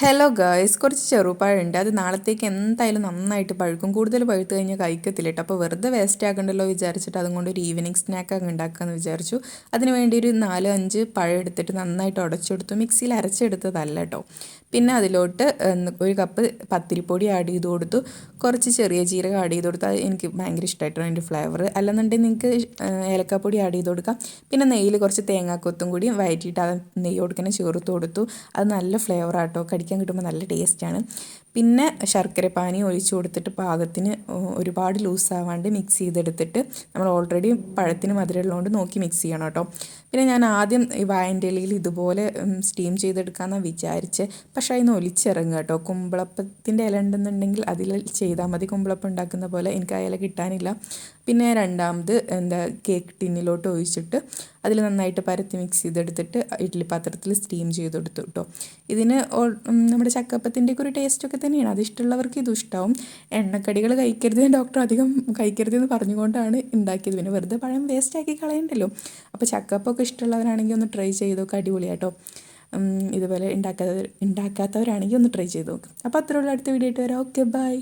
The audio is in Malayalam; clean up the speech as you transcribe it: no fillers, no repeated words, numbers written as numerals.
ഹലോ ഗായ്സ്, കുറച്ച് ചെറുപഴമുണ്ട്. അത് നാളത്തേക്ക് എന്തായാലും നന്നായിട്ട് പഴുക്കും. കൂടുതൽ പഴുത്ത് കഴിഞ്ഞാൽ കഴിക്കത്തില്ല കേട്ടോ. അപ്പോൾ വെറുതെ വേസ്റ്റ് ആക്കണ്ടല്ലോ വിചാരിച്ചിട്ട് അതുകൊണ്ട് ഒരു ഈവനിങ് സ്നാക്കൊക്കെ ഉണ്ടാക്കാമെന്ന് വിചാരിച്ചു. അതിന് വേണ്ടി ഒരു 4-5 പഴം എടുത്തിട്ട് നന്നായിട്ട് ഉടച്ചെടുത്തു. മിക്സിയിൽ അരച്ചെടുത്തതല്ല കേട്ടോ. പിന്നെ അതിലോട്ട് ഒരു കപ്പ് പത്തിരിപ്പൊടി ആഡ് ചെയ്ത് കൊടുത്തു. കുറച്ച് ചെറിയ ജീരകം ആഡ് ചെയ്ത് കൊടുത്തു. അത് എനിക്ക് ഭയങ്കര ഇഷ്ടമായിട്ടോ അതിൻ്റെ ഫ്ലേവർ. അല്ലെന്നുണ്ടെങ്കിൽ നിങ്ങൾക്ക് ഏലക്കാപ്പൊടി ആഡ് ചെയ്ത് കൊടുക്കാം. പിന്നെ നെയ്യിൽ കുറച്ച് തേങ്ങാക്കൊത്തും കൂടി വഴറ്റിയിട്ട് അത് നെയ്യ് കൊടുക്കുന്ന ചേർത്ത് കൊടുത്തു. അത് നല്ല ഫ്ലേവർ ആട്ടോ, കടിക്കാൻ കിട്ടുമ്പോൾ നല്ല ടേസ്റ്റാണ്. പിന്നെ ശർക്കര പാനി ഒഴിച്ച് കൊടുത്തിട്ട് പാകത്തിന് ഒരുപാട് ലൂസാവാണ്ട് മിക്സ് ചെയ്തെടുത്തിട്ട് നമ്മൾ ഓൾറെഡി പഴത്തിന് മധുരമുള്ളതുകൊണ്ട് നോക്കി മിക്സ് ചെയ്യണം കേട്ടോ. പിന്നെ ഞാൻ ആദ്യം ഈ വാഴൻ്റെ ഇലയിൽ ഇതുപോലെ സ്റ്റീം ചെയ്തെടുക്കാമെന്നാണ് വിചാരിച്ചത്. പക്ഷേ അതിന് ഒലിച്ചിറങ്ങുക കേട്ടോ. കുമ്പളപ്പത്തിൻ്റെ ഇല ഉണ്ടെന്നുണ്ടെങ്കിൽ അതിൽ ചെയ്താൽ മതി. കുമ്പളപ്പം ഉണ്ടാക്കുന്ന പോലെ എനിക്ക് ആ ഇല കിട്ടാനില്ല. പിന്നെ രണ്ടാമത് കേക്ക് ടിന്നിലോട്ട് ഒഴിച്ചിട്ട് അതിൽ നന്നായിട്ട് പരത്തി മിക്സ് ചെയ്തെടുത്തിട്ട് ഇഡ്ഡലി പാത്രത്തിൽ സ്റ്റീം ചെയ്തെടുത്തു കേട്ടോ. ഇതിന് നമ്മുടെ ചക്കപ്പത്തിൻ്റെയൊക്കെ ഒരു ടേസ്റ്റൊക്കെ തന്നെയാണ്. അത് ഇഷ്ടമുള്ളവർക്ക് ഇതും ഇഷ്ടമാവും. എണ്ണക്കടികൾ കഴിക്കരുത്, ഡോക്ടർ അധികം കഴിക്കരുതെന്ന് പറഞ്ഞുകൊണ്ടാണ് ഉണ്ടാക്കിയത്. പിന്നെ വെറുതെ പഴം വേസ്റ്റാക്കി കളയണ്ടല്ലോ. അപ്പോൾ ചക്കപ്പൊക്കെ ഇഷ്ടമുള്ളവരാണെങ്കിൽ ഒന്ന് ട്രൈ ചെയ്ത് നോക്കുക, അടിപൊളിയാട്ടോ. ഇതുപോലെ ഉണ്ടാക്കാത്തവരാണെങ്കിൽ ഒന്ന് ട്രൈ ചെയ്ത് നോക്കുക. അപ്പോൾ അത്രയുള്ള അടുത്ത വീഡിയോ ആയിട്ട് വരാം. Okay, by.